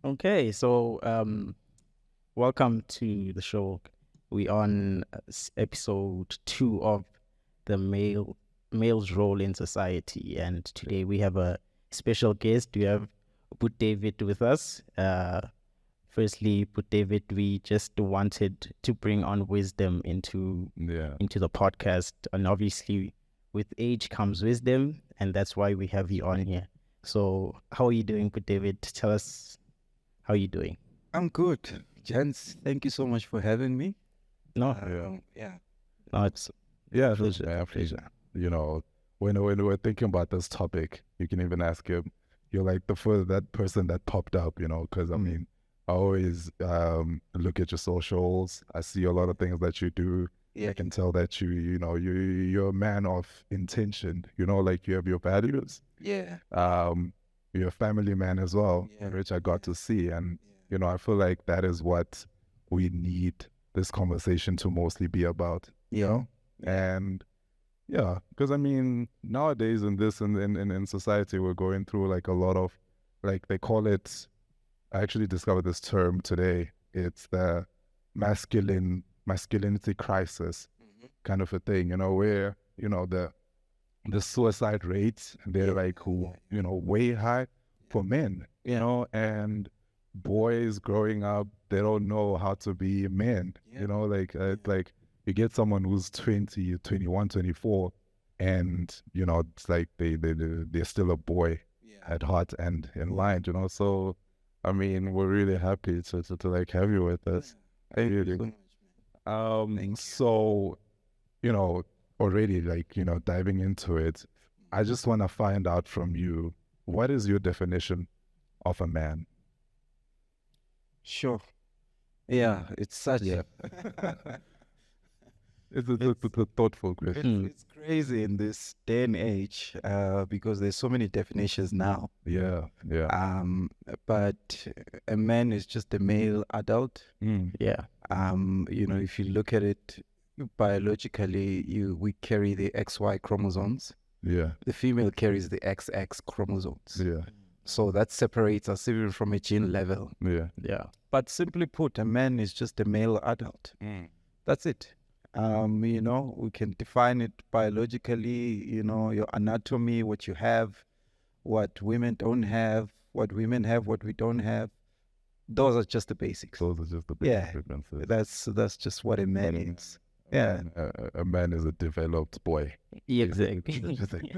Okay, so welcome to the show. We on episode 2 of the male's role in society, and today we have a special guest. We have Put David with us. Firstly, Put David, we just wanted to bring on wisdom Yeah. into the podcast, and obviously, with age comes wisdom, and that's why we have you on here. So, how are you doing, Put David? Tell us how you doing. I'm good, gents. Thank you so much for having me. No, Yeah. no, it's Yeah, pleasure. man, pleasure. You know, when we're thinking about this topic, you can even ask him. You're like the first that person that popped up, because I mean, I always look at your socials. I see a lot of things that you do. Yeah. I can tell that you're a man of intention. Like you have your values. Yeah. You're a family man as well, Yeah. which I got to see, and I feel like that is what we need this conversation to mostly be about. Yeah. And yeah, because I mean, nowadays in society, we're going through like a lot of, like they call it, I actually discovered this term today. It's the masculinity crisis kind of a thing, where, the suicide rates, they're way high for men, and boys growing up, they don't know how to be men, it's like you get someone who's 20, 21, 24, and, it's like they're still a boy at heart and in mind, so, I mean, we're really happy to like have you with us. Thank you Really. so much, man. Thank you. So, already like, diving into it, I just want to find out from you, what is your definition of a man? Sure. Yeah, it's such. Yeah. It's a thoughtful question. It's crazy in this day and age, because there's so many definitions now. Yeah, yeah. But a man is just a male adult. Yeah, If you look at it biologically, we carry the XY chromosomes. Yeah, The female carries the XX chromosomes. yeah, So that separates us even from a gene level. yeah. yeah, But simply put, a man is just a male adult. That's it. We can define it biologically, your anatomy, what you have, what women don't have, what women have, what we don't have. Those are just the basics. Those are just the Yeah. basic differences. That's just what a man is. Yeah. A man is a developed boy. exactly.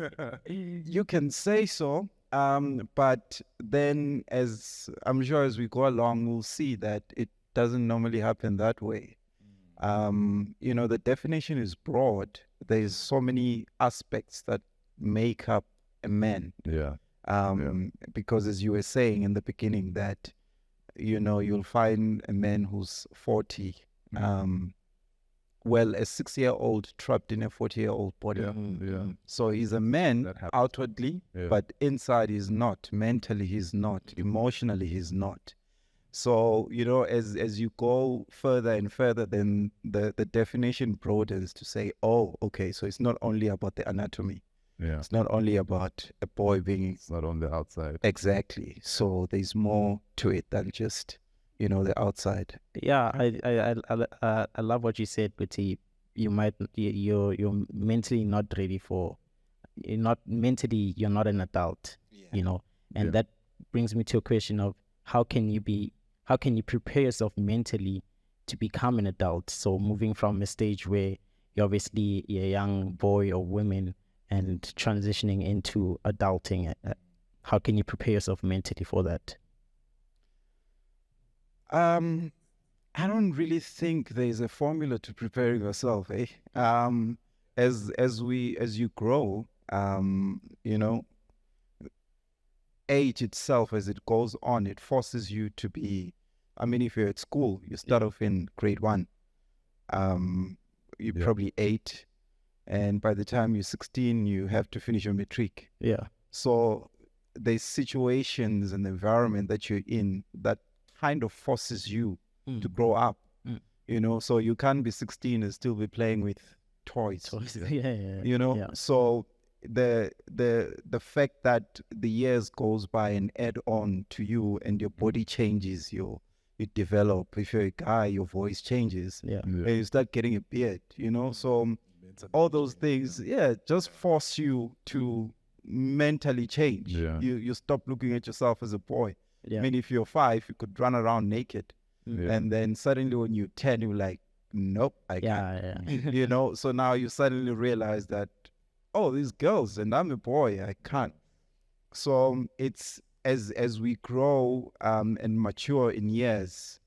You can say so, but then as I'm sure as we go along, we'll see that it doesn't normally happen that way. The definition is broad. There's so many aspects that make up a man. Yeah, Because as you were saying in the beginning that, you'll find a man who's 40, well, a 6-year-old trapped in a 40-year-old body. yeah. So he's a man That happens. outwardly, Yeah. but inside he's not. Mentally he's not. Emotionally he's not. So, as you go further and further, then the definition broadens to say, oh, okay, so it's not only about the anatomy. Yeah. It's not only about a boy being It's not on the outside. exactly. So there's more to it than just, the outside. Yeah, I love what you said, but you're mentally not ready for, you're not an adult, and Yeah. that brings me to a question of how can you prepare yourself mentally to become an adult? So moving from a stage where you're obviously a young boy or woman and transitioning into adulting, how can you prepare yourself mentally for that? I don't really think there's a formula to preparing yourself, eh? As you grow, age itself, as it goes on, it forces you to be. I mean, if you're at school, you start off in grade 1. You're Yeah. probably 8, and by the time you're 16, you have to finish your matric. Yeah, So there's situations and the environment that you're in that kind of forces you to grow up. So you can't be 16 and still be playing with toys. yeah, So the fact that the years goes by and add on to you, and your body changes, you develop. If you're a guy, your voice changes, Yeah. and you start getting a beard, so all those things, just force you to mentally change. Yeah. You stop looking at yourself as a boy. Yeah. I mean, if you're 5, you could run around naked, Yeah. and then suddenly when you're 10, you're like, nope, I can't. Yeah. So now you suddenly realize that, oh, these girls, and I'm a boy, I can't. So it's as we grow and mature in years,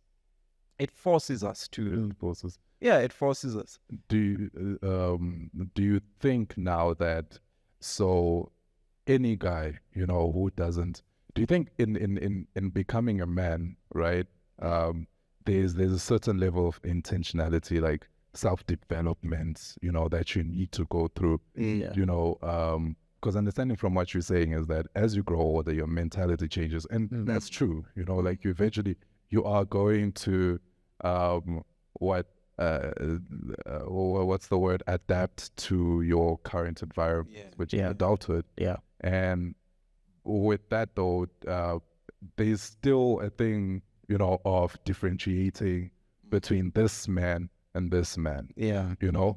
it forces us to. Forces. Yeah, it forces us. Do you think now that any guy who doesn't, do you think in becoming a man, right, there's a certain level of intentionality, like self-development, that you need to go through, Yeah. because understanding from what you're saying is that as you grow older, your mentality changes, and that's true. Like you are going to what's the word? Adapt to your current environment, which is adulthood. Yeah. And with that though, there's still a thing, of differentiating between this man and this man. Yeah.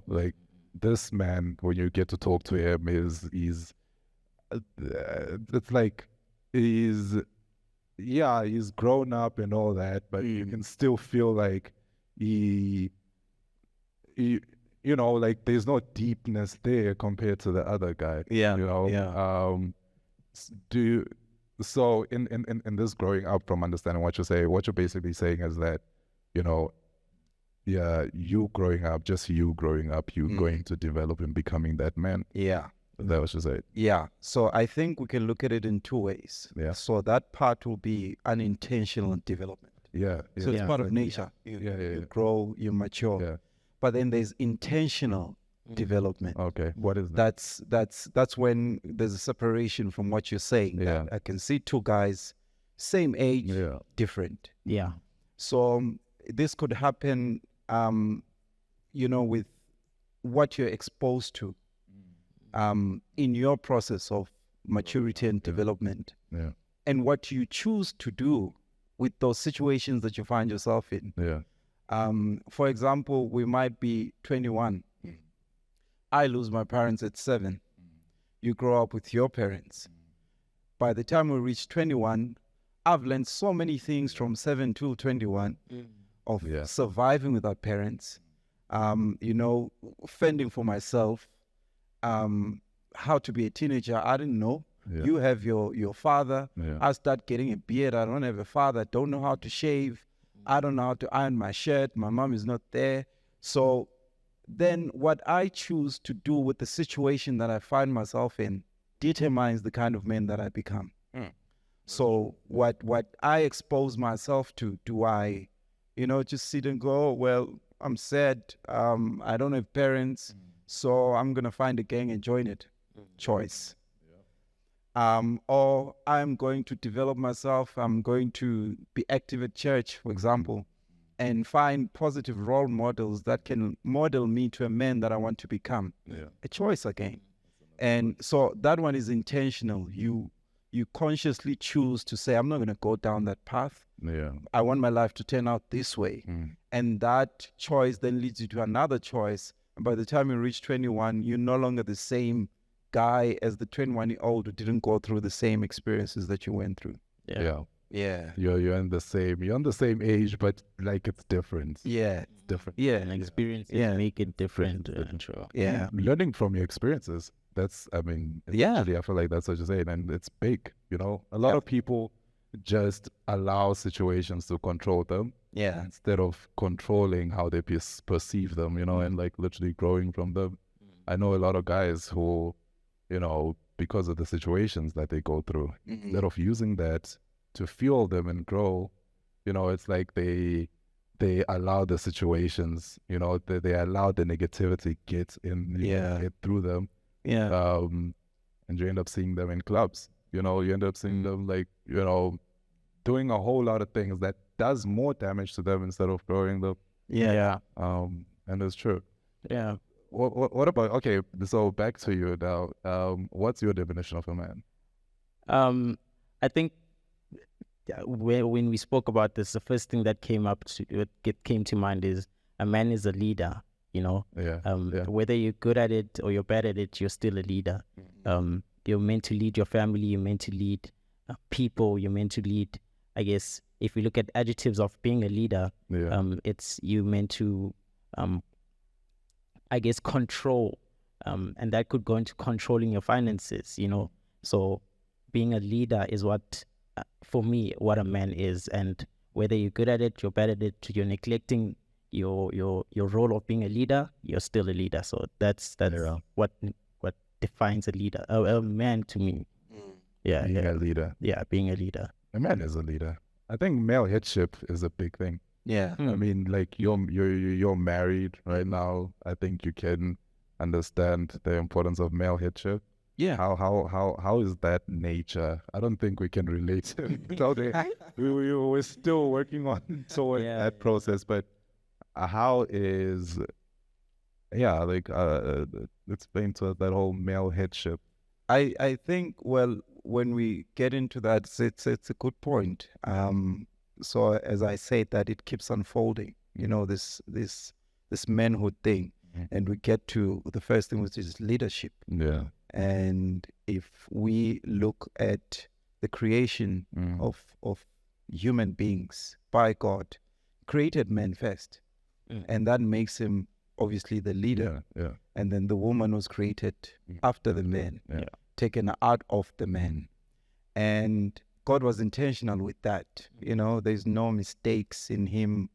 Like this man, when you get to talk to him, it's like he's grown up and all that, but you can still feel like like there's no deepness there compared to the other guy. So in this growing up, from understanding what you're saying, what you're basically saying is that, you growing up, you going to develop and becoming that man. Yeah. That was just it. Yeah. So I think we can look at it in 2 ways. Yeah. So that part will be unintentional development. Yeah. So it's part of nature. You grow, you mature. Yeah. But then there's intentional development. Okay. What is that? That's when there's a separation from what you're saying. Yeah. I can see 2 guys, same age, different. Yeah. So this could happen, with what you're exposed to in your process of maturity and development, and what you choose to do with those situations that you find yourself in. Yeah. For example, we might be 21. I lose my parents at 7. You grow up with your parents. By the time we reach 21, I've learned so many things from 7 to 21 of surviving with our parents, fending for myself, how to be a teenager. I didn't know. Yeah. You have your father. Yeah. I start getting a beard. I don't have a father. Don't know how to shave. I don't know how to iron my shirt. My mom is not there. So then what I choose to do with the situation that I find myself in determines the kind of man that I become. So what I expose myself to, do I, just sit and go, well, I'm sad. I don't have parents, so I'm going to find a gang and join it. Choice. Or I'm going to develop myself. I'm going to be active at church, for example, and find positive role models that can model me to a man that I want to become. A choice again. And so that one is intentional. You consciously choose to say, I'm not going to go down that path. I want my life to turn out this way. And that choice then leads you to another choice. And by the time you reach 21, you're no longer the same guy as the 21-year-old who didn't go through the same experiences that you went through. Yeah. You're on the same age, but like it's different. It's different. And experiences make it different. Learning from your experiences. That's, actually, I feel like that's what you're saying, and it's big. A lot of people just allow situations to control them, instead of controlling how they perceive them, and like literally growing from them. I know a lot of guys who, because of the situations that they go through, instead of using that to fuel them and grow, it's like they allow the situations, they allow the negativity get through them. And you end up seeing them in clubs, you end up seeing them like, doing a whole lot of things that does more damage to them instead of growing them. And it's true. what about, okay, so back to you now. What's your definition of a man? I think when we spoke about this, the first thing that came to mind is a man is a leader. Yeah. Whether you're good at it or you're bad at it, you're still a leader. You're meant to lead your family. You're meant to lead people. You're meant to lead. I guess if we look at adjectives of being a leader, it's you meant to, I guess, control, and that could go into controlling your finances. So being a leader is what, for me, what a man is. And whether you're good at it, you're bad at it, you're neglecting your role of being a leader, you're still a leader. So that's what defines a leader, a man to me. Being a leader. Yeah, being a leader. A man is a leader. I think male headship is a big thing. Yeah. I mean, like you're married right now. I think you can understand the importance of male headship. Yeah. How is that nature? I don't think we can relate. We're still working on that process, but how is explain to us that whole male headship. I think, well, when we get into that, it's a good point. So as I said, that it keeps unfolding, this manhood thing, and we get to the first thing, which is leadership. Yeah. And if we look at the creation of human beings by God, created man first, and that makes him obviously the leader. Yeah. And then the woman was created after the man, taken out of the man. And God was intentional with that. There's no mistakes in him.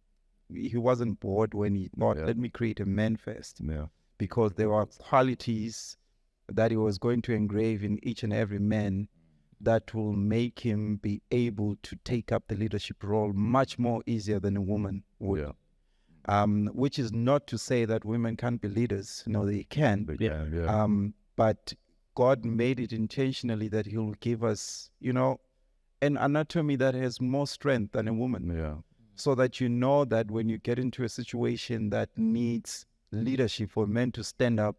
He wasn't bored when he thought, let me create a man first. Yeah. Because there are qualities that he was going to engrave in each and every man that will make him be able to take up the leadership role much more easier than a woman would. Yeah. Which is not to say that women can't be leaders. No, they can. But God made it intentionally that he'll give us, an anatomy that has more strength than a woman. Yeah. So that that when you get into a situation that needs leadership for men to stand up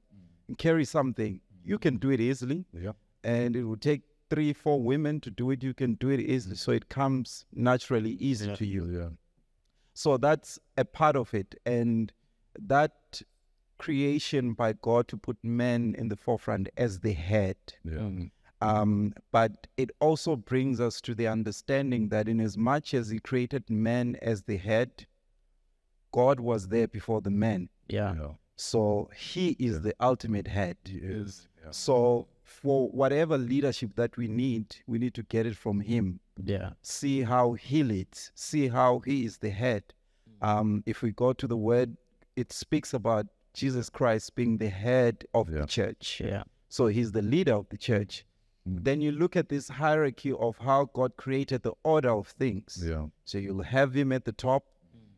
and carry something, you can do it easily. Yeah. And it will take 3-4 women to do it. You can do it easily. So it comes naturally easy to you. Yeah. So that's a part of it. And that creation by God to put men in the forefront as the head. Yeah. But it also brings us to the understanding that in as much as he created man as the head, God was there before the man. Yeah. So he is the ultimate head. He is. Yeah. So for whatever leadership that we need to get it from him. Yeah. See how he leads. See how he is the head. If we go to the word, it speaks about Jesus Christ being the head of the church. Yeah. So he's the leader of the church. Then you look at this hierarchy of how God created the order of things. Yeah. So you'll have him at the top,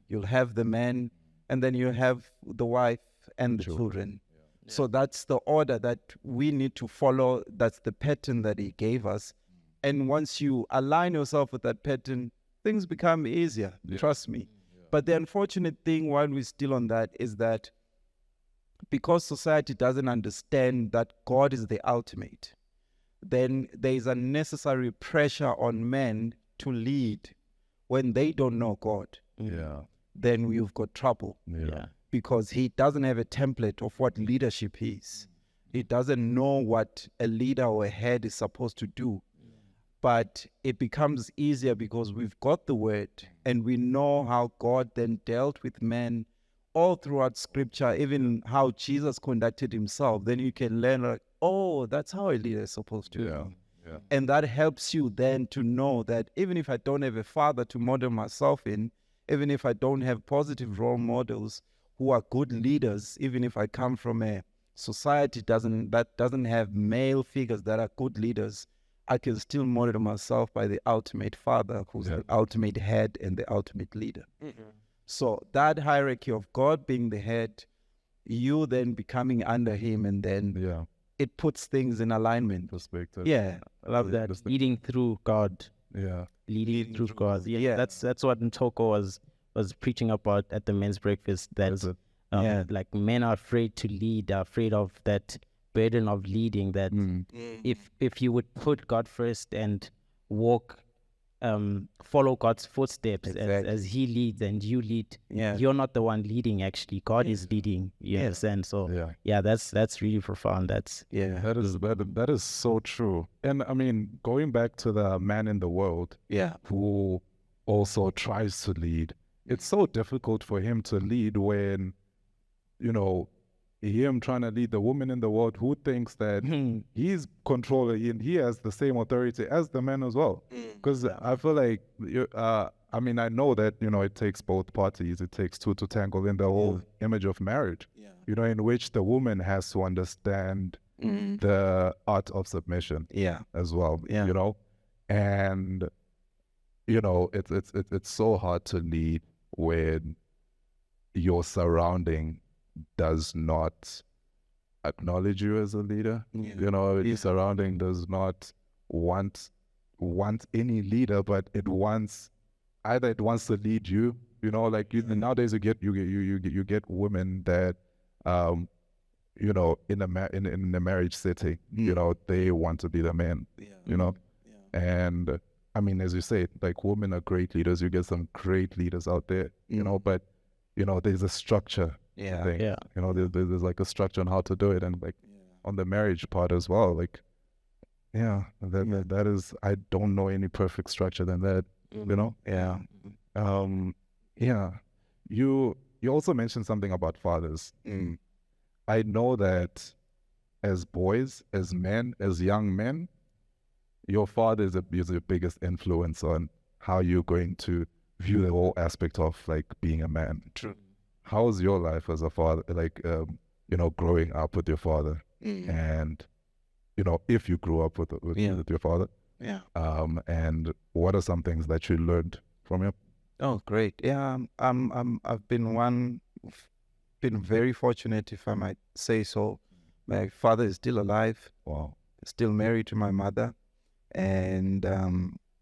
you'll have the man, and then you have the wife and the children. Yeah. So that's the order that we need to follow. That's the pattern that he gave us. And once you align yourself with that pattern, things become easier. Yeah. Trust me. Yeah. But the unfortunate thing while we're still on that is that because society doesn't understand that God is the ultimate, then there is unnecessary pressure on men to lead when they don't know God. Yeah. Then we've got trouble. Yeah. Because he doesn't have a template of what leadership is. He doesn't know what a leader or a head is supposed to do. But it becomes easier because we've got the word and we know how God then dealt with men all throughout scripture, even how Jesus conducted himself. Then you can learn like, oh, that's how a leader is supposed to Yeah. be. Yeah. And that helps you then to know that even if I don't have a father to model myself in, even if I don't have positive role models who are good leaders, even if I come from a society that doesn't have male figures that are good leaders, I can still model myself by the ultimate father, who's the ultimate head and the ultimate leader. Mm-hmm. So that hierarchy of God being the head, you then becoming under him, and then it puts things in alignment. Perspective. Yeah, I love that. Leading through God. Yeah. Leading through God. Yeah. That's what Ntoko was preaching about at the men's breakfast. That Like men are afraid to lead, are afraid of that burden of leading. That if you would put God first and walk, follow God's footsteps as He leads and you lead, you're not the one leading. Actually, God is leading. You understand? So that's really profound. That is so true. And I mean, going back to the man in the world, who also tries to lead, it's so difficult for him to lead when, you know, him trying to lead the woman in the world who thinks that he's controlling and he has the same authority as the man as well. Because I feel like, I mean, I know that, you know, it takes both parties. It takes two to tangle in the whole image of marriage, you know, in which the woman has to understand the art of submission as well, you know, and, you know, it's so hard to lead when your surrounding does not acknowledge you as a leader. You know, your surrounding does not want any leader, but it wants to lead you. You know, like nowadays you get women that you know, in a marriage setting, you know, they want to be the man. You know, and I mean, as you say, like women are great leaders. You get some great leaders out there. You know, but you know, there's a structure. Thing. You know, there's like a structure on how to do it, and like on the marriage part as well. Like, that is, I don't know any perfect structure than that. You know, You also mentioned something about fathers. I know that as boys, as men, as young men, your father is your biggest influence on how you're going to view the whole aspect of like being a man. True. How's your life as a father, like, you know, growing up with your father, and, you know, if you grew up with your father, and what are some things that you learned from him? Oh, great. Yeah, I've been very fortunate, if I might say so. My father is still alive. Wow. Still married to my mother, and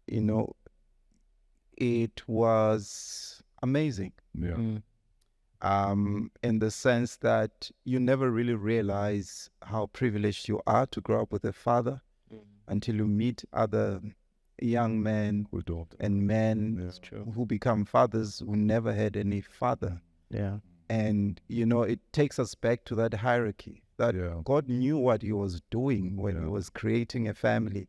you know, it was amazing. In the sense that you never really realize how privileged you are to grow up with a father until you meet other young men and men who become fathers who never had any father. And, you know, it takes us back to that hierarchy that God knew what he was doing when he was creating a family,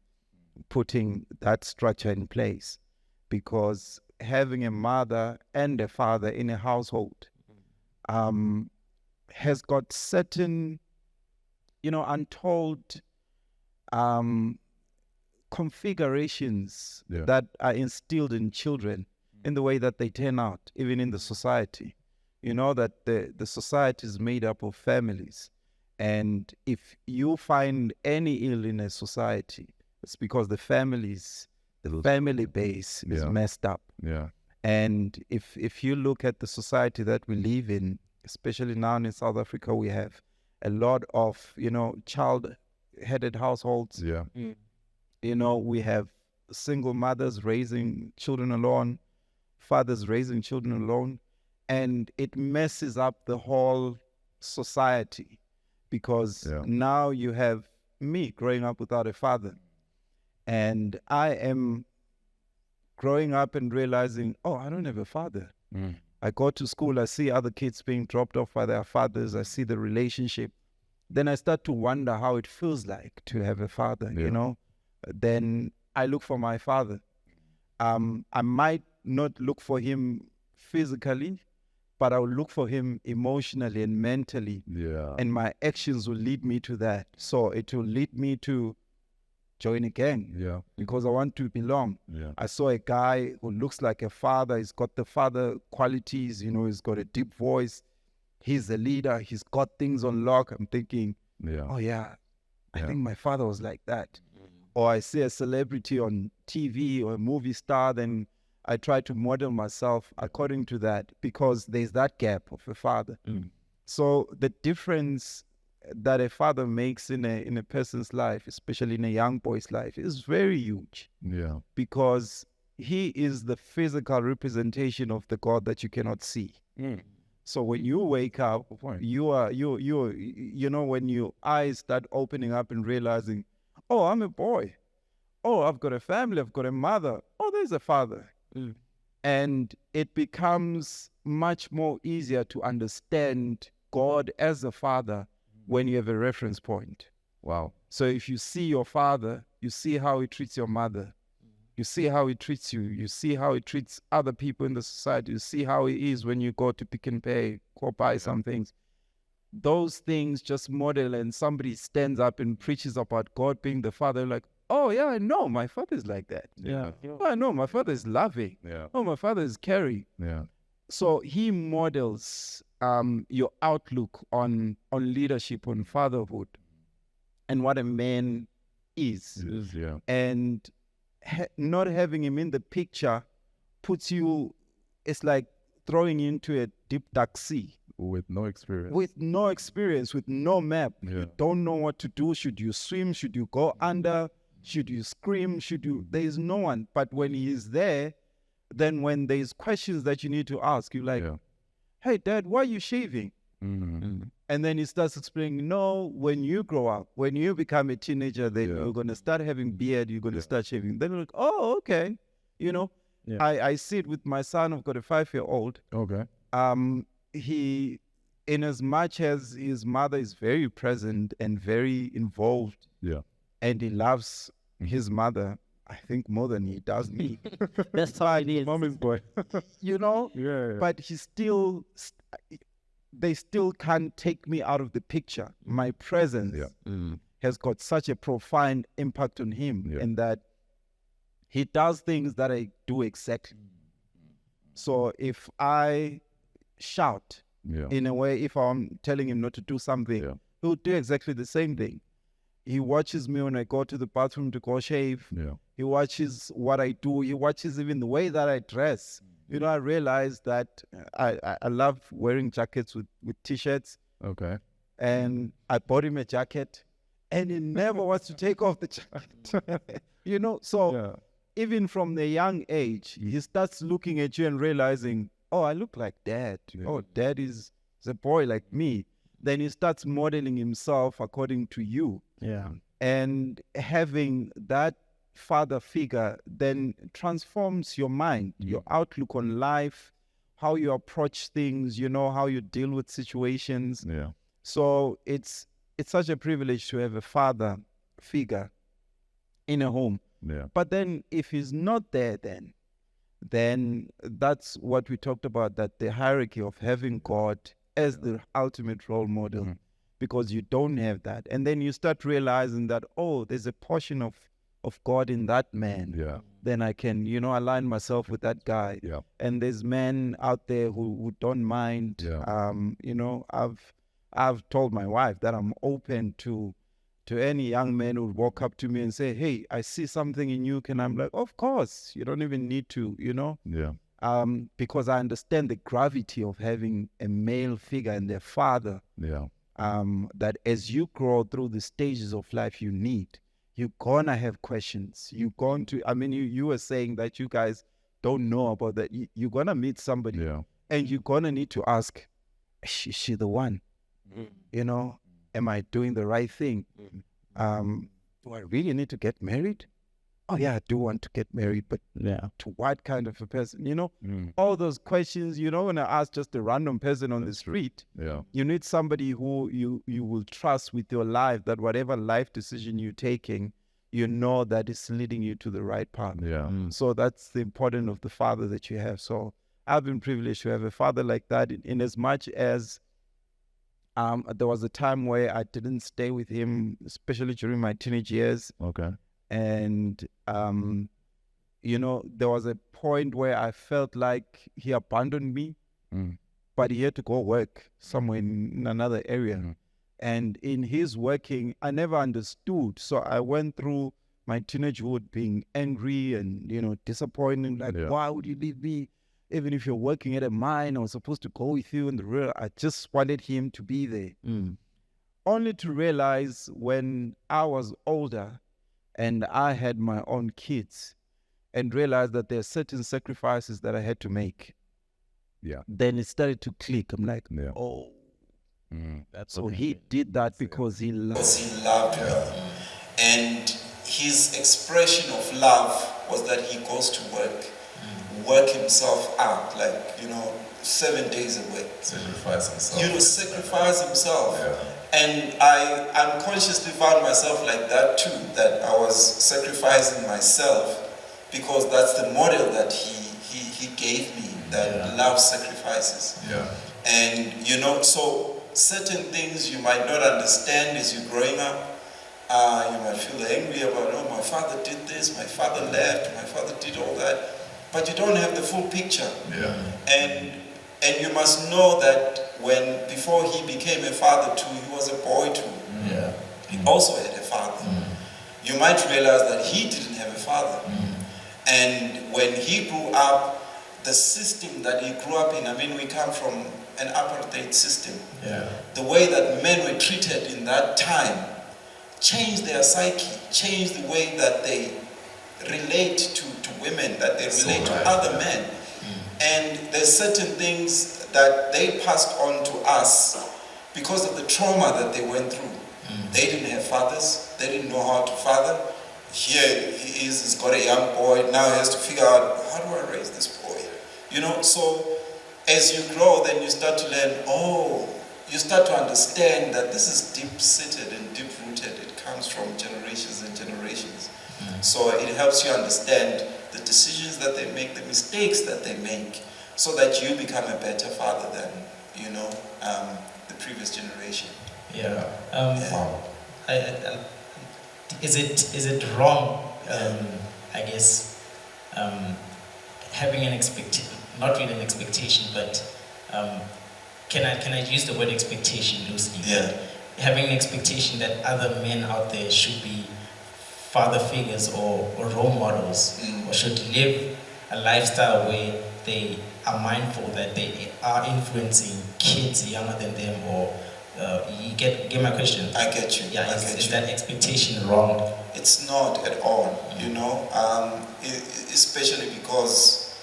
putting that structure in place, because having a mother and a father in a household has got certain, you know, untold configurations that are instilled in children in the way that they turn out, even in the society. You know that the society is made up of families, and if you find any ill in a society, it's because the family base is messed up. And if you look at the society that we live in, especially now in South Africa, we have a lot of, you know, child-headed households. You know, we have single mothers raising children alone, fathers raising children alone, and it messes up the whole society, because now you have me growing up without a father, and I am growing up and realizing, oh, I don't have a father. I go to school, I see other kids being dropped off by their fathers, I see the relationship. Then I start to wonder how it feels like to have a father, you know. Then I look for my father. I might not look for him physically, but I will look for him emotionally and mentally. And my actions will lead me to that. So it will lead me to join a gang because I want to belong. I saw a guy who looks like a father. He's got the father qualities, you know, he's got a deep voice. He's a leader. He's got things on lock. I'm thinking, oh yeah, I think my father was like that. Or I see a celebrity on TV or a movie star, then I try to model myself according to that, because there's that gap of a father. So the difference that a father makes in a person's life, especially in a young boy's life, is very huge. Because he is the physical representation of the God that you cannot see. So when you wake up, point. you know, when your eyes start opening up and realizing, oh, I'm a boy. Oh, I've got a family. I've got a mother. Oh, there's a father. And it becomes much more easier to understand God as a father when you have a reference point. Wow. So if you see your father, you see how he treats your mother. You see how he treats you. You see how he treats other people in the society. You see how he is when you go to Pick and Pay, go buy some things. Those things just model, and somebody stands up and preaches about God being the father. Like, oh yeah, I know my father's like that. Yeah. Oh, I know my father is loving. Yeah. Oh, my father is caring. Yeah. So he models your outlook on leadership, on fatherhood, and what a man is. Yeah. And not having him in the picture puts you, it's like throwing you into a deep dark sea With no experience. with no experience, with no map. Yeah. You don't know what to do. Should you swim? Should you go under? Should you scream? There is no one. But when he is there, then when there's questions that you need to ask, you're like, Yeah. hey, Dad, why are you shaving? And then he starts explaining, no, when you grow up, when you become a teenager, then Yeah. you're going to start having beard, you're going to Yeah. start shaving. Then you're like, oh, okay. You know, Yeah. I see it with my son. I've got a 5-year-old. Okay. He, in as much as his mother is very present and very involved, Yeah. and he loves his mother, I think more than he does me, That's how it is. Mommy's boy. you know, Yeah. but he still, they still can't take me out of the picture. My presence has got such a profound impact on him, in that he does things that I do exactly. So if I shout Yeah. in a way, if I'm telling him not to do something, he'll do exactly the same thing. He watches me when I go to the bathroom to go shave. Yeah. He watches what I do. He watches even the way that I dress. You know, I realized that I love wearing jackets with T-shirts. Okay. And I bought him a jacket, and he never wants to take off the jacket. You know, so even from the young age, he starts looking at you and realizing, oh, I look like Dad. Yeah. Oh, Dad is a boy like me. Then he starts modeling himself according to you. Yeah. And having that father figure then transforms your mind, your outlook on life, how you approach things, you know, how you deal with situations. Yeah. So it's such a privilege to have a father figure in a home. Yeah. But then if he's not there, then that's what we talked about, that the hierarchy of having God as the ultimate role model, because you don't have that. And then you start realizing that, oh, there's a portion of God in that man. Yeah. Then I can, you know, align myself with that guy. Yeah. And there's men out there who don't mind. Yeah. You know, I've told my wife that I'm open to any young man who would walk up to me and say, hey, I see something in you. Can I'm like, of course, you don't even need to, you know. Yeah. Because I understand the gravity of having a male figure and their father. Yeah. That as you grow through the stages of life you need, you're gonna have questions. You're going to, I mean, you were saying that you guys don't know about that. You're gonna meet somebody, and you're gonna need to ask, is she the one? You know, am I doing the right thing? Do I really need to get married? Oh yeah, I do want to get married, but to what kind of a person? You know, all those questions. You don't want to ask just a random person on the street. Yeah. You need somebody who you will trust with your life, that whatever life decision you're taking, you know that it's leading you to the right path. Yeah. So that's the importance of the father that you have. So I've been privileged to have a father like that, in as much as there was a time where I didn't stay with him, especially during my teenage years. Okay. And, you know, there was a point where I felt like he abandoned me, but he had to go work somewhere in another area. And in his working, I never understood. So I went through my teenagehood being angry and, you know, disappointed. Like, why would you leave me? Even if you're working at a mine, I was supposed to go with you in the real. I just wanted him to be there. Only to realize when I was older and I had my own kids, and realized that there are certain sacrifices that I had to make. Yeah. then it started to click. I'm like, Yeah. oh, That's so what he did that because he loved. Because he loved her. And his expression of love was that he goes to work himself out, like, 7 days a week. Sacrifice himself. Sacrifice himself. Yeah. And I unconsciously found myself like that too, that I was sacrificing myself because that's the model that he gave me, that love sacrifices. Yeah. And so certain things you might not understand as you're growing up. You might feel angry about, oh, my father did this, my father left, my father did all that, but you don't have the full picture. Yeah. And you must know that before he became a father too, he was a boy too. Yeah. He also had a father. You might realize that he didn't have a father. And when he grew up, the system that he grew up in, I mean, we come from an apartheid system. Yeah. The way that men were treated in that time changed their psyche, changed the way that they relate to women, that they relate to other men. And there's certain things that they passed on to us because of the trauma that they went through. They didn't have fathers, they didn't know how to father. Here he is, he's got a young boy, now he has to figure out, how do I raise this boy? So as you grow, then you start to learn, you start to understand that this is deep-seated and deep-rooted. It comes from generations and generations. So it helps you understand the decisions that they make, the mistakes that they make, so that you become a better father than, the previous generation. Yeah. Wow. Is it wrong, I guess, having an expectation, not really an expectation, but can I use the word expectation loosely? Yeah. Having an expectation that other men out there should be father figures or role models, or should live a lifestyle where they are mindful that they are influencing kids younger than them, or you get my question? I get you. Yeah, I is get you. that expectation wrong? It's not at all, especially because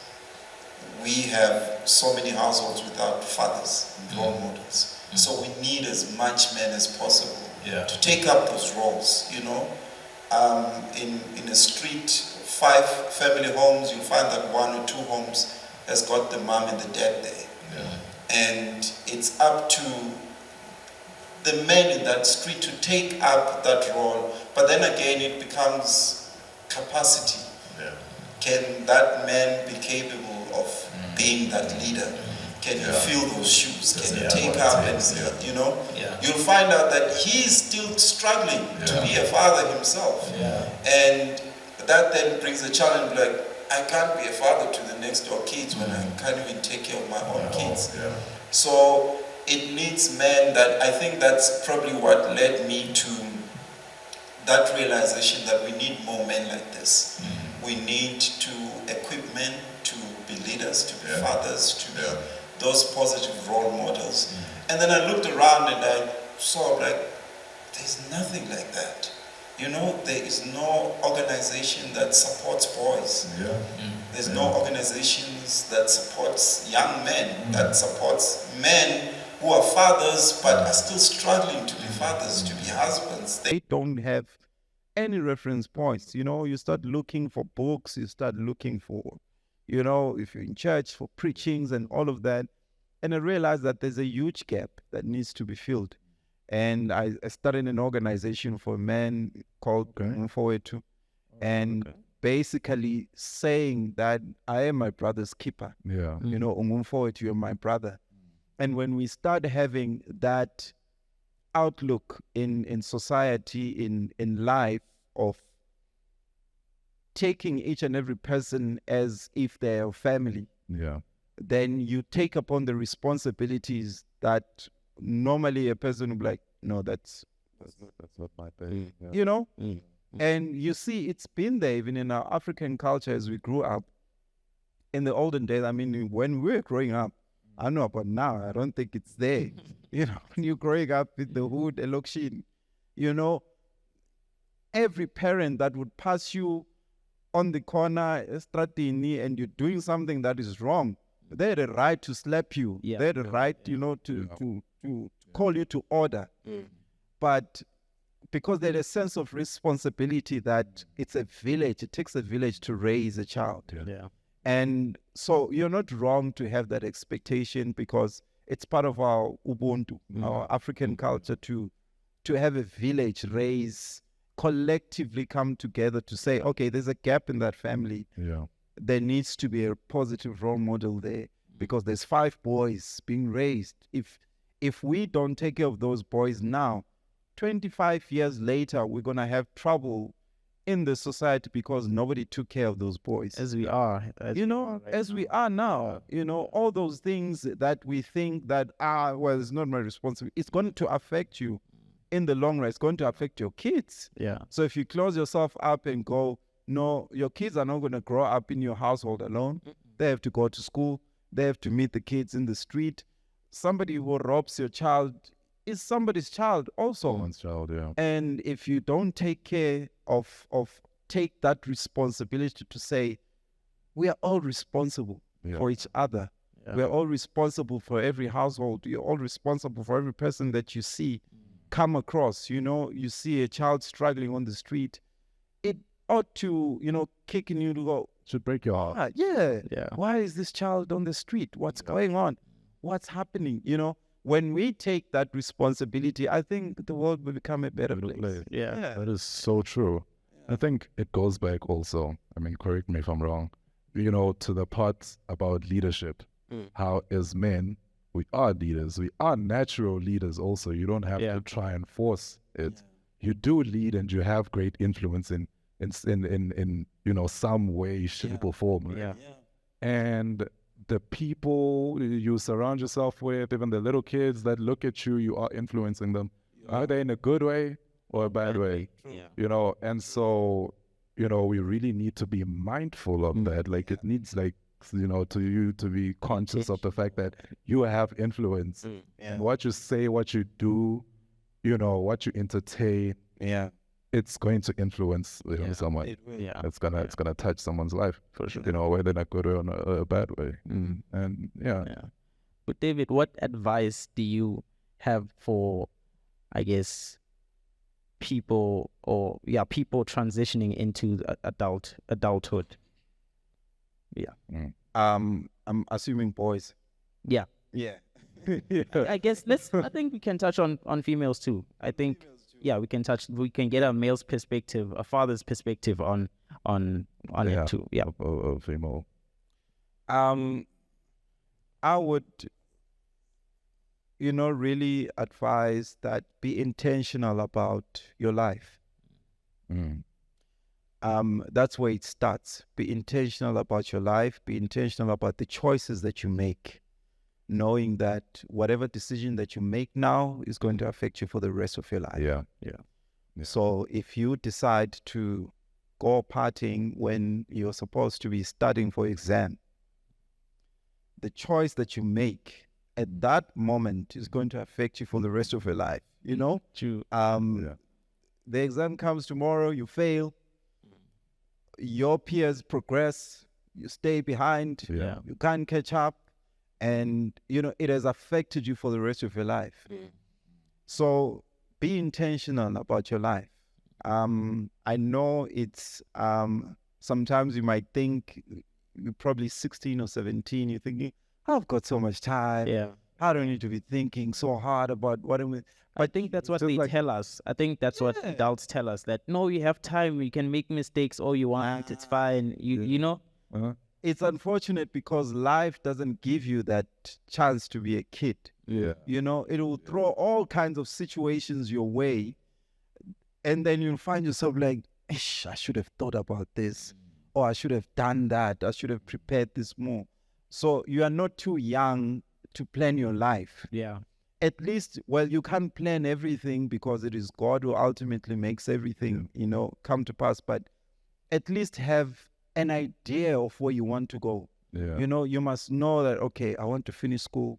we have so many households without fathers and role models. So we need as much men as possible to take up those roles, in a street, 5 family homes, you'll find that 1 or 2 homes has got the mom and the dad there. Yeah. And it's up to the men in that street to take up that role. But then again, it becomes capacity. Yeah. Can that man be capable of being that leader? Can he fill those shoes? Can he take up and, you'll find out that he's still struggling to be a father himself. Yeah. And that then brings a challenge, like, I can't be a father to the next door kids when I can't even take care of my own kids. Yeah. So it needs men that, I think that's probably what led me to that realization that we need more men like this. We need to equip men to be leaders, to be fathers, to be those positive role models. And then I looked around and I saw, like, there's nothing like that. There is no organization that supports boys. Yeah. There's no organizations that supports young men, that supports men who are fathers but are still struggling to be fathers, to be husbands. They don't have any reference points. You start looking for books, you start looking for, if you're in church, for preachings and all of that. And I realized that there's a huge gap that needs to be filled. And I started an organization for men called Unravel, and basically saying that I am my brother's keeper. Yeah. Unravel, you're my brother. And when we start having that outlook in society, in life, of taking each and every person as if they're a family, Yeah. then you take upon the responsibilities that normally a person would be like, no, that's not my thing. Yeah. And you see, it's been there even in our African culture as we grew up. In the olden days, I mean, when we were growing up, I know, but now I don't think it's there. When you're growing up in the hood, Elokshin, every parent that would pass you on the corner, Stratini, and you're doing something that is wrong, They had a right to slap you. Yeah. They had a right, you know, to call you to order. But because there's a sense of responsibility that it's a village, it takes a village to raise a child. Yeah. And so you're not wrong to have that expectation, because it's part of our Ubuntu, our African culture, to have a village raise, collectively come together to say, okay, there's a gap in that family. Yeah. There needs to be a positive role model there, because there's 5 boys being raised. If we don't take care of those boys now, 25 years later, we're going to have trouble in the society because nobody took care of those boys. As we are. As we are now, all those things that we think that, well, it's not my responsibility. It's going to affect you in the long run. It's going to affect your kids. Yeah. So if you close yourself up and go, no, your kids are not going to grow up in your household alone. They have to go to school. They have to meet the kids in the street. Somebody who robs your child is somebody's child also. Someone's child, yeah. And if you don't take care of take that responsibility to say, we are all responsible for each other. Yeah. We are all responsible for every household. You're all responsible for every person that you see come across. You see a child struggling on the street. It ought to, kick in you to go, Should break your heart. yeah. Yeah. Why is this child on the street? What's going on? What's happening? When we take that responsibility, I think the world will become a better place. Yeah. That is so true. I think it goes back also, I mean, correct me if I'm wrong, to the part about leadership. How as men, we are leaders. We are natural leaders also. You don't have to try and force it. You do lead, and you have great influence in some way, shape, or form. Yeah. And the people you surround yourself with, even the little kids that look at you, you are influencing them. Are they in a good way or a bad way? Yeah. And so, we really need to be mindful of that. Like, it needs, to you to be conscious of the fact that you have influence. And what you say, what you do, what you entertain, it's going to influence someone. It will. Yeah. It's gonna touch someone's life for sure. Whether in a good way or a bad way. And Yeah. But David, what advice do you have for, I guess, people transitioning into adulthood? Yeah. I'm assuming boys. Yeah. Yeah. I guess I think we can touch on females too. I think we can get a male's perspective, a father's perspective on it too. Yeah. Or female. I would really advise that be intentional about your life. That's where it starts. Be intentional about your life. Be intentional about the choices that you make, knowing that whatever decision that you make now is going to affect you for the rest of your life. Yeah. So if you decide to go partying when you're supposed to be studying for exam, the choice that you make at that moment is going to affect you for the rest of your life. True. The exam comes tomorrow, you fail, your peers progress, you stay behind, Yeah. you can't catch up, and it has affected you for the rest of your life. So be intentional about your life. I know it's sometimes you might think you're probably 16 or 17, you're thinking, I've got so much time. Yeah. I don't need to be thinking so hard about what I'm with. I think that's what they tell us. I think that's what adults tell us, that no, you have time, you can make mistakes all you want, it's fine. You know? It's unfortunate because life doesn't give you that chance to be a kid. Yeah. It will throw all kinds of situations your way, and then you'll find yourself like, Ish, I should have thought about this, or I should have done that, I should have prepared this more. So you are not too young to plan your life. Yeah. At least, well, you can't plan everything because it is God who ultimately makes everything, come to pass. But at least have an idea of where you want to go. Yeah. You must know that, okay, I want to finish school.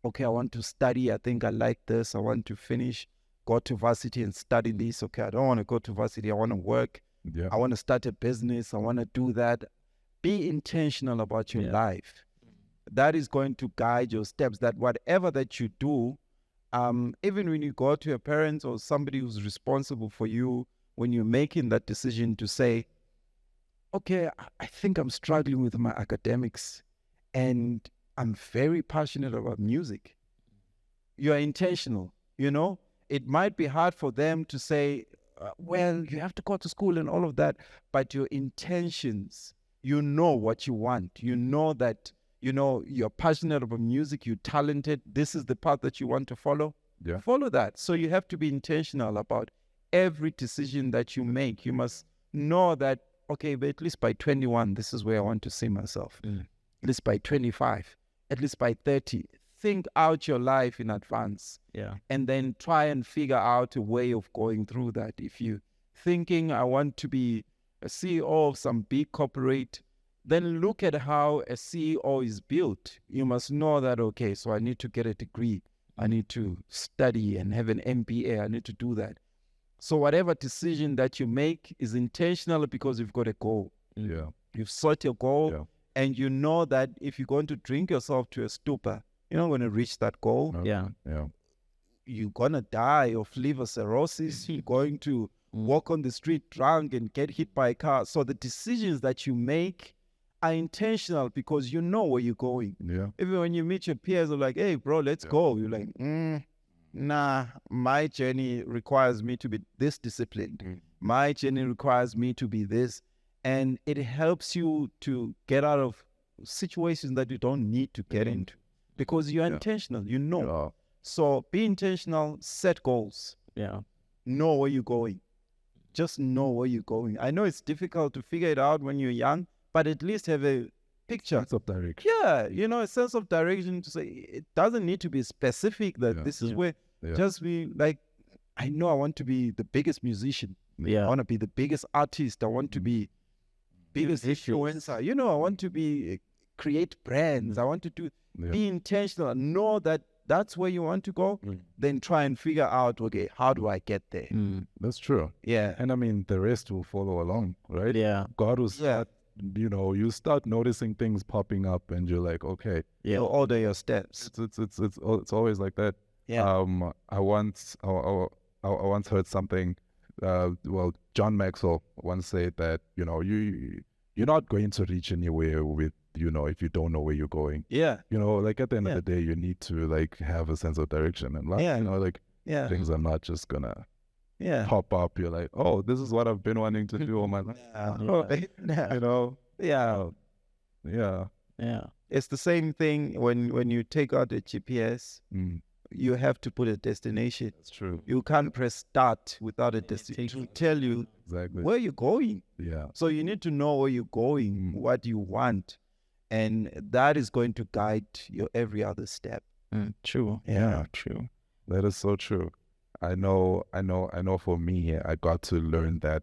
Okay, I want to study. I think I like this. I want to finish, go to varsity and study this. Okay, I don't want to go to varsity. I want to work. Yeah. I want to start a business. I want to do that. Be intentional about your life. that is going to guide your steps, that whatever that you do, even when you go to your parents or somebody who's responsible for you, when you're making that decision to say, okay, I think I'm struggling with my academics and I'm very passionate about music. You are intentional, you know? It might be hard for them to say, well, you have to go to school and all of that, but your intentions, you know what you want. You know that, you know, you're passionate about music, you're talented, this is the path that you want to follow. Yeah. Follow that. So you have to be intentional about every decision that you make. You must know that, okay, but at least by 21, this is where I want to see myself. At least by 25, at least by 30. Think out your life in advance. Yeah. And then try and figure out a way of going through that. If you're thinking, I want to be a CEO of some big corporate, then look at how a CEO is built. You must know that, okay, so I need to get a degree. I need to study and have an MBA. I need to do that. So whatever decision that you make is intentional because you've got a goal. Yeah. You've set your goal, Yeah. and you know that if you're going to drink yourself to a stupor, you're not going to reach that goal. No. Yeah. Yeah. You're going to die of liver cirrhosis. You're going to walk on the street drunk and get hit by a car. So the decisions that you make are intentional because you know where you're going. Yeah. Even when you meet your peers, they're like, hey, bro, let's go. You're like, nah, my journey requires me to be this disciplined. My journey requires me to be this. And it helps you to get out of situations that you don't need to get into because you're intentional, you know. Yeah. So be intentional, set goals, Yeah. know where you're going. Just know where you're going. I know it's difficult to figure it out when you're young, but at least have a picture. Sense of direction. Yeah, you know, a sense of direction to say it doesn't need to be specific that this is where, just be like, I know I want to be the biggest musician. Yeah. I want to be the biggest artist. I want to be biggest influencer. You know, I want to be create brands. I want to do be intentional. Know that that's where you want to go. Then try and figure out, okay, how do I get there? That's true. Yeah. And I mean, the rest will follow along, right? Yeah. God will start, you know, you start noticing things popping up and you're like, okay. Yeah. You'll order your steps. It's always like that. Yeah. I once heard something, well, John Maxwell once said that, you know, you're not going to reach anywhere with, you know, if you don't know where you're going. Yeah. You know, like at the end of the day, you need to like have a sense of direction and life. You know, like things are not just gonna pop up. You're like, oh, this is what I've been wanting to do all my life. You know? Yeah. Yeah. It's the same thing when you take out the GPS, you have to put a destination. That's true. You can't press start without a destination to tell you Exactly. where you're going. Yeah. So you need to know where you're going, what you want, and that is going to guide your every other step. True. Yeah. True. That is so true. I know for me, I got to learn that,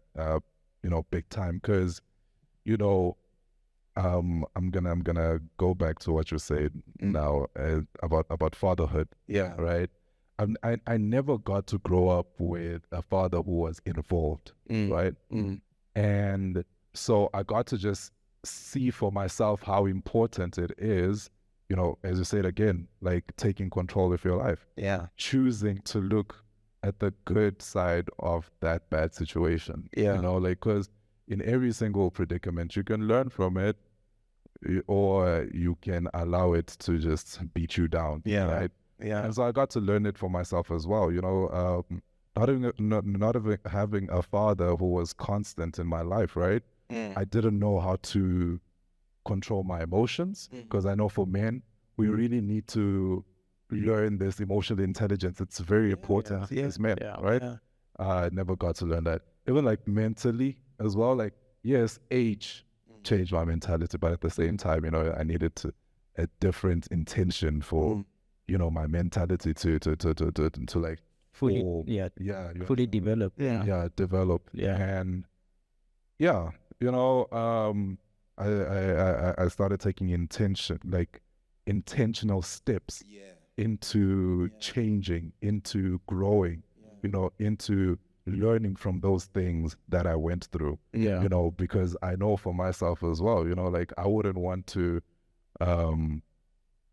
you know, big time because, you know, I'm gonna go back to what you said now about fatherhood. Yeah. Right. I never got to grow up with a father who was involved. Right. And so I got to just see for myself how important it is, you know, as you said again, like taking control of your life. Yeah. Choosing to look at the good side of that bad situation. Yeah. You know, like, because in every single predicament, you can learn from it or you can allow it to just beat you down. Yeah. Right. Yeah. And so I got to learn it for myself as well. You know, not having a father who was constant in my life, right? I didn't know how to control my emotions because I know for men, we really need to learn this emotional intelligence. It's very important as men, right? I never got to learn that. Even like mentally as well, like, yes, age changed my mentality, but at the same time, you know, I needed a different intention for, you know, my mentality to like Fully, form, fully develop. develop. And you know, I started taking intentional steps into changing, into growing, you know, into learning from those things that I went through. You know, because I know for myself as well, you know, like I wouldn't want to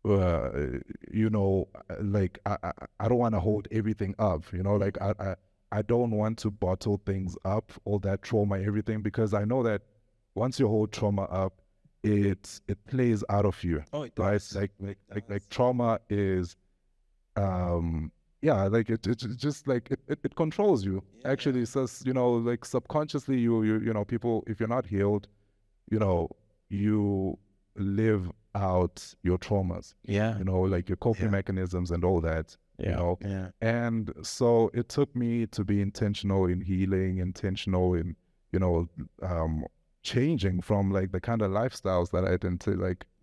you know, like I don't want to hold everything up, you know, like I don't want to bottle things up, all that trauma, everything, because I know that once you hold trauma up, it plays out of you. Oh, it right? does. Like trauma is yeah, like it's just like it controls you. Actually, it says, you know, like subconsciously you know, people, if you're not healed, you know, you live out your traumas, Yeah. you know, like your coping Yeah. mechanisms and all that, you Yeah. know. Yeah. And so it took me to be intentional in healing, intentional in, you know, changing from like the kind of lifestyles that I didn't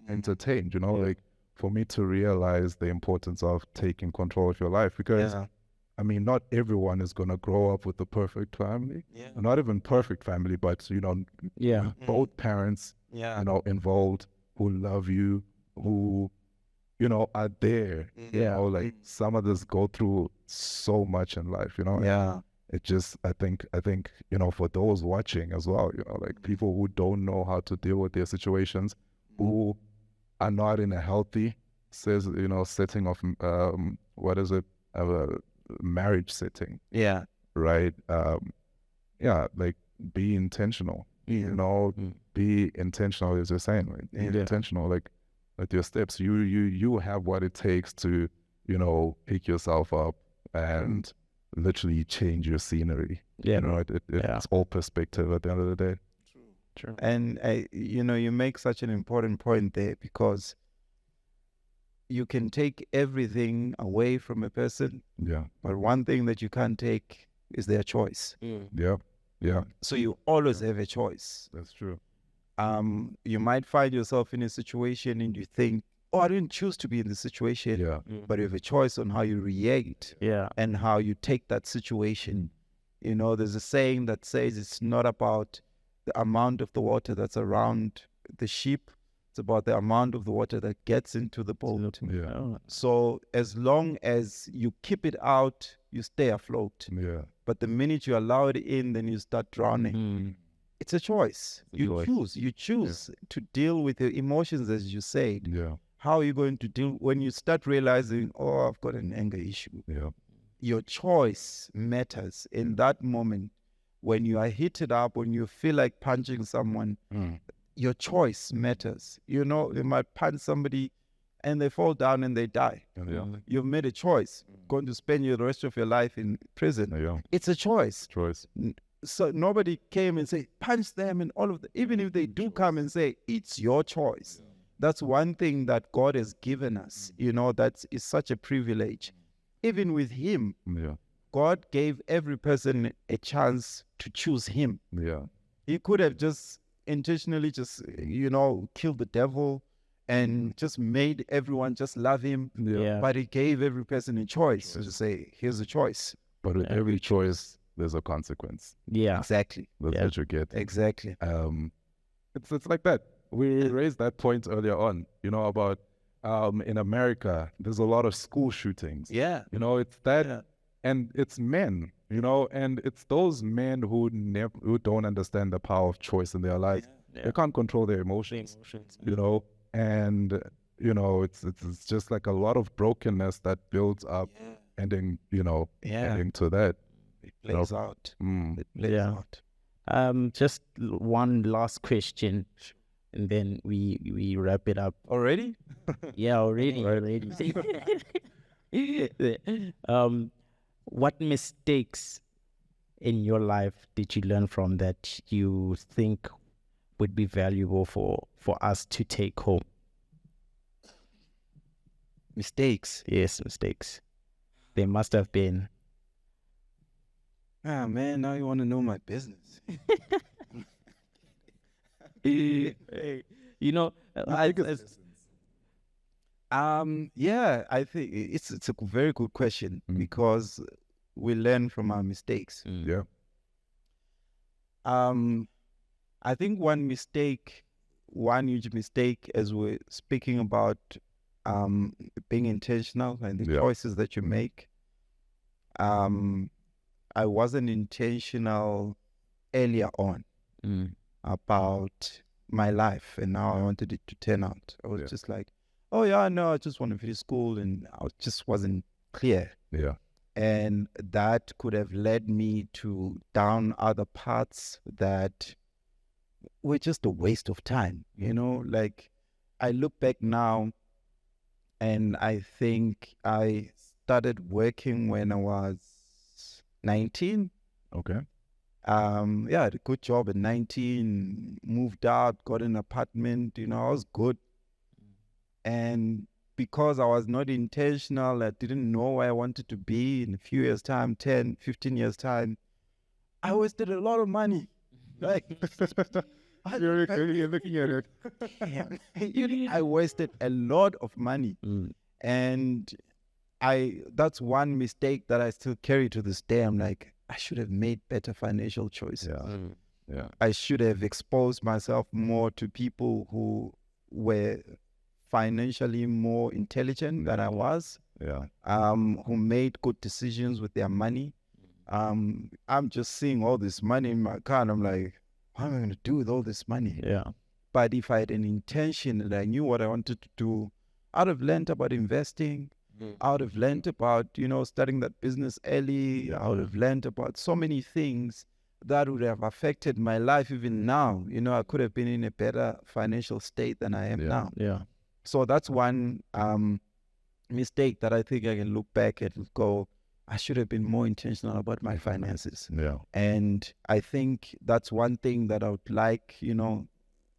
entertained, you know, like for me to realize the importance of taking control of your life, because Yeah. I mean, not everyone is going to grow up with the perfect family, Yeah. not even perfect family, but, you know, Yeah. with both parents, Yeah. you know, involved, who love you, who, you know, are there. You Yeah. know, like some of us go through so much in life, you know. and Yeah. It just, I think, you know, for those watching as well, you know, like people who don't know how to deal with their situations, who are not in a healthy, you know, setting of, what is it, marriage setting, Yeah. right? Yeah, like be intentional, you know, be intentional, as you're saying, like, be intentional, like with your steps. You have what it takes to, you know, pick yourself up and literally change your scenery. Yeah. You know, it's all perspective at the end of the day. True. And you know, you make such an important point there, because you can take everything away from a person, Yeah, but one thing that you can't take is their choice. yeah, yeah, So you always have a choice. that's true. You might find yourself in a situation and you think, oh, I didn't choose to be in this situation. Yeah, But you have a choice on how you react Yeah. and how you take that situation. You know, there's a saying that says it's not about the amount of the water that's around the ship. It's about the amount of the water that gets into the boat. yeah, Oh, So as long as you keep it out, you stay afloat. yeah, But the minute you allow it in, then you start drowning. It's a choice. You choose to deal with your emotions, as you said. yeah, How are you going to deal when you start realizing, oh, I've got an anger issue? yeah, Your choice matters in that moment. When you are heated up, when you feel like punching someone, your choice matters. You know, you might punch somebody and they fall down and they die. yeah, You've made a choice. Going to spend the rest of your life in prison. yeah. It's a choice. Choice. So nobody came and say, punch them and all of that. Even if they do come and say, it's your choice. That's one thing that God has given us. You know, that is such a privilege. Even with him, Yeah, God gave every person a chance to choose him. yeah, He could have just intentionally just, you know, killed the devil and just made everyone just love him. yeah. But he gave every person a choice to say, here's a choice. But with every choice, there's a consequence. Yeah. Exactly. That's Yeah. what you get. Exactly. It's like that. We raised that point earlier on, you know, about in America, there's a lot of school shootings. Yeah. You know, it's that, and it's men, you know, and it's those men who don't understand the power of choice in their lives. They can't control their emotions, you know, and you know, it's just like a lot of brokenness that builds up, ending, you know, ending to that. It plays out. It plays Yeah. out. Just one last question, and then we wrap it up. Already? Yeah, already. What mistakes in your life did you learn from that you think would be valuable for us to take home? Mistakes. Yes, mistakes. There must have been. Ah, man, now you want to know my business. You know, Yeah, I think it's a very good question, because we learn from our mistakes. Yeah, I think one huge mistake, as we're speaking about being intentional and the choices that you make. I wasn't intentional earlier on about my life and how I wanted it to turn out. I was just like, oh yeah, no, I just want to finish school, and I just wasn't clear. Yeah. And that could have led me to down other paths that were just a waste of time. Like I look back now, and I think I started working when I was 19. Okay. Yeah, I had a good job at 19, moved out, got an apartment, I was good. And because I was not intentional, I didn't know where I wanted to be in a few years' time, 10, 15 years' time, I wasted a lot of money. Like, You're looking at it. I wasted a lot of money. And that's one mistake that I still carry to this day. I'm like, I should have made better financial choices. Yeah. I should have exposed myself more to people who were financially more intelligent than I was, Yeah. who made good decisions with their money. I'm just seeing all this money in my car, and I'm like, what am I going to do with all this money? Yeah. But if I had an intention and I knew what I wanted to do, I'd have learned about investing. I would have learned about, starting that business early. I would have learned about so many things that would have affected my life even now. I could have been in a better financial state than I am now. Yeah. So that's one mistake that I think I can look back at and go, I should have been more intentional about my finances. Yeah. And I think that's one thing that I would like,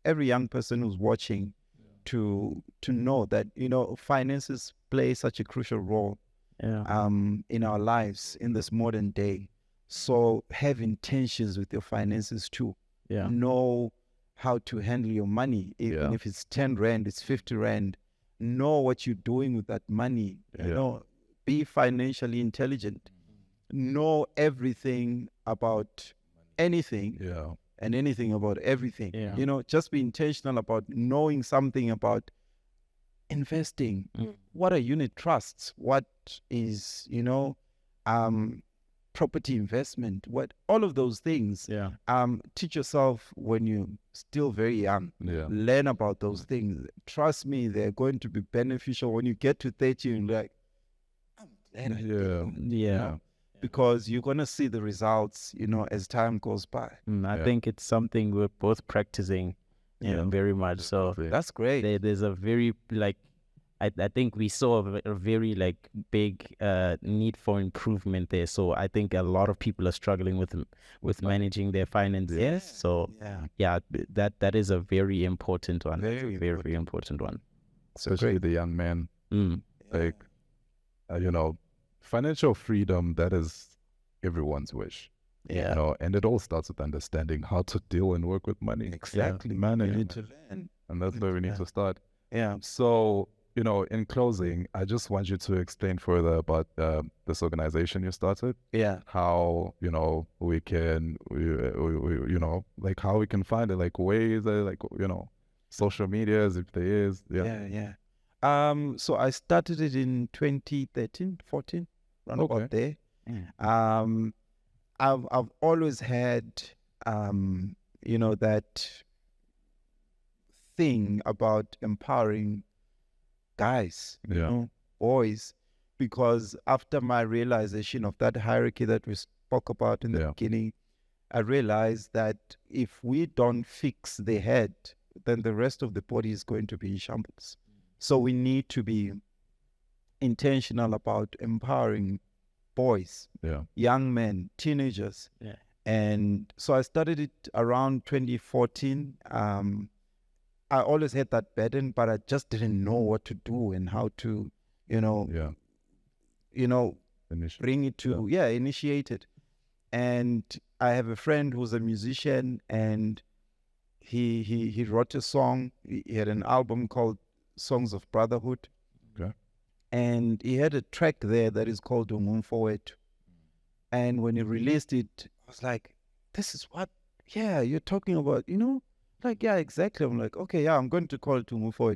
every young person who's watching to know that, finances play such a crucial role in our lives in this modern day. So have intentions with your finances too. Yeah. Know how to handle your money. Even if it's 10 Rand, it's 50 Rand. Know what you're doing with that money. Be financially intelligent. Know everything about anything. And anything about everything. Just be intentional about knowing something about investing. What are unit trusts? What is, property investment? All of those things. Teach yourself when you're still very young. Learn about those things. Trust me, they're going to be beneficial when you get to 30. You're like, I'm glad because you're going to see the results, as time goes by. I think it's something we're both practicing, very much. So That's great. there's a very, I think we saw a very big need for improvement there. So I think a lot of people are struggling with managing their finances. Yes. So that is a very important one. Very, very important one. Especially the young man. Financial freedom, that is everyone's wish. And it all starts with understanding how to deal and work with money. Exactly. Man, You need to learn. and that's where we need to start. Yeah. So, in closing, I just want you to explain further about this organization you started. Yeah. How, we can, how we can find it, ways, social medias, if there is. Yeah. So I started it in 2013, 14, around about there. I've always had, that thing about empowering guys, boys, because after my realization of that hierarchy that we spoke about in the beginning, I realized that if we don't fix the head, then the rest of the body is going to be in shambles. So we need to be intentional about empowering boys, young men, teenagers. And so I started it around 2014. I always had that burden, but I just didn't know what to do and how to, bring it to, initiate it. And I have a friend who's a musician, and he wrote a song. He had an album called Songs of Brotherhood. And he had a track there that is called Unravel. And when he released it, I was like, this is what, you're talking about, exactly. I'm like, okay, I'm going to call it Unravel.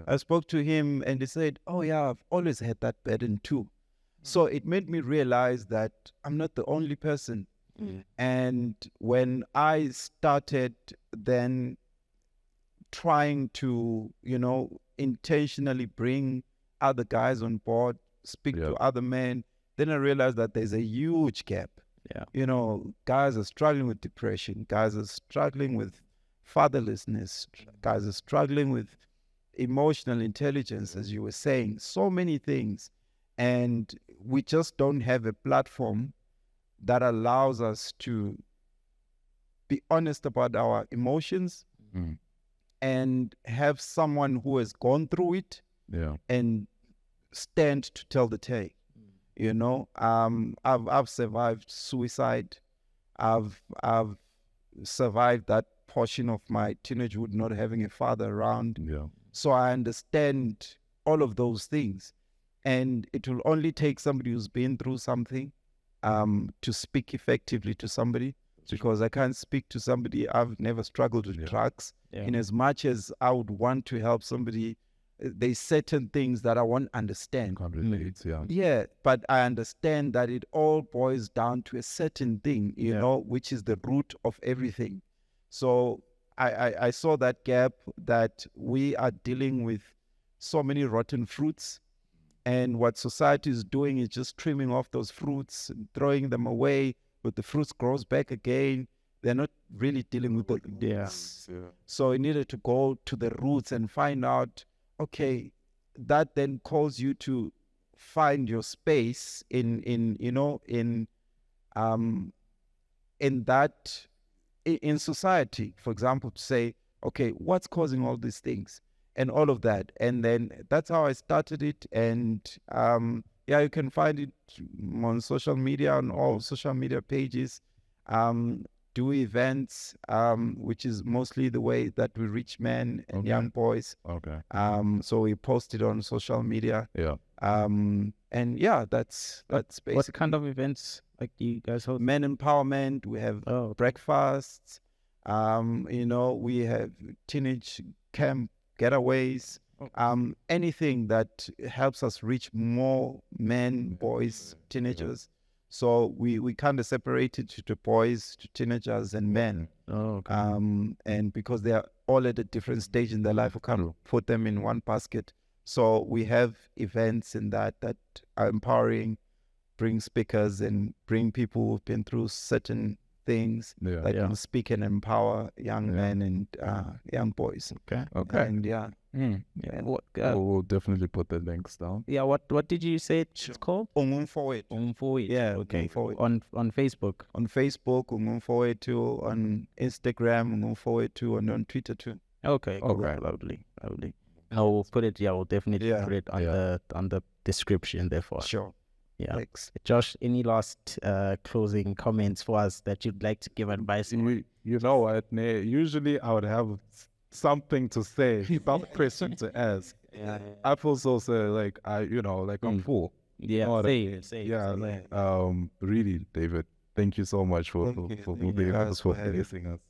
I spoke to him and he said, I've always had that burden too. So it made me realize that I'm not the only person. And when I started then trying to, intentionally bring other guys on board, speak to other men, then I realized that there's a huge gap. Yeah. You know, guys are struggling with depression. Guys are struggling with fatherlessness. Guys are struggling with emotional intelligence, as you were saying. So many things. And we just don't have a platform that allows us to be honest about our emotions and have someone who has gone through it and stand to tell the tale. You know, I've survived suicide. I've survived that portion of my teenagehood not having a father around. So I understand all of those things, and it will only take somebody who's been through something to speak effectively to somebody, because I can't speak to somebody. I've never struggled with drugs. In as much as I would want to help somebody, there's certain things that I won't understand. Yeah, but I understand that it all boils down to a certain thing, you know, which is the root of everything. So I saw that gap, that we are dealing with so many rotten fruits, and what society is doing is just trimming off those fruits and throwing them away, but the fruits grows back again. They're not really dealing with the roots. So we needed to go to the roots and find out, okay, that then calls you to find your space in society, for example, to say, okay, what's causing all these things and all of that. And then that's how I started it. And you can find it on social media, on all social media pages. Do events, which is mostly the way that we reach men and young boys. So we post it on social media. And that's basically. What kind of events like you guys host? Men empowerment. We have breakfasts. We have teenage camp getaways. Anything that helps us reach more men, boys, teenagers. So we kind of separate it to boys, to teenagers, and men. And because they are all at a different stage in their life, we can't put them in one basket. So we have events in that are empowering, bring speakers and bring people who've been through certain things that can speak and empower young men and young boys. And we'll definitely put the links down. What did you say it's called? Forward. Yeah, okay. On Facebook. On Facebook, Forward too. On Instagram, Forward too. And on Twitter too. Okay. Lovely. I'll put it. We'll definitely put it on the description. Therefore, sure. Yeah. Thanks. Josh, any last closing comments for us that you'd like to give advice? You know what? Usually I would have something to say about the question to ask. I feel so like I'm full. Say. Really, David, thank you so much for being us, for blessing us.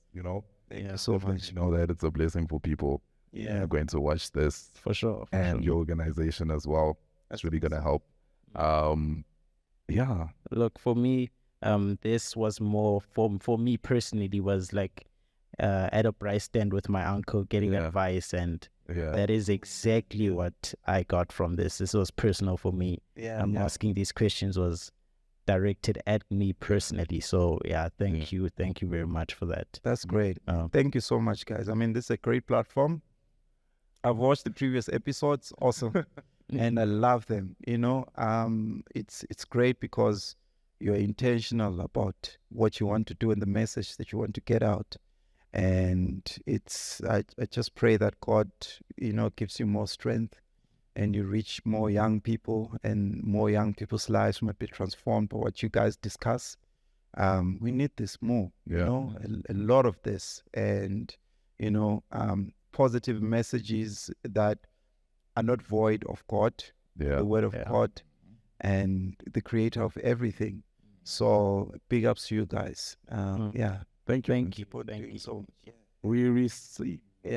Thank you so much. That it's a blessing for people. Are going to watch this for sure. And your organization as well. That's really gonna help. Look, for me, this was more for me personally, was like at a price stand with my uncle getting advice, and that is exactly what I got from this. This was personal for me. Asking these questions was directed at me personally. So thank you very much for that. That's great. Thank you so much, guys. I mean, this is a great platform. I've watched the previous episodes, awesome. And I love them. It's great because you're intentional about what you want to do and the message that you want to get out. And I just pray that God, gives you more strength and you reach more young people, and more young people's lives might be transformed by what you guys discuss. We need this more, a lot of this, and, positive messages that are not void of God, the word of God, and the creator of everything. So big ups to you guys. Thank you. Thank you. So we receive.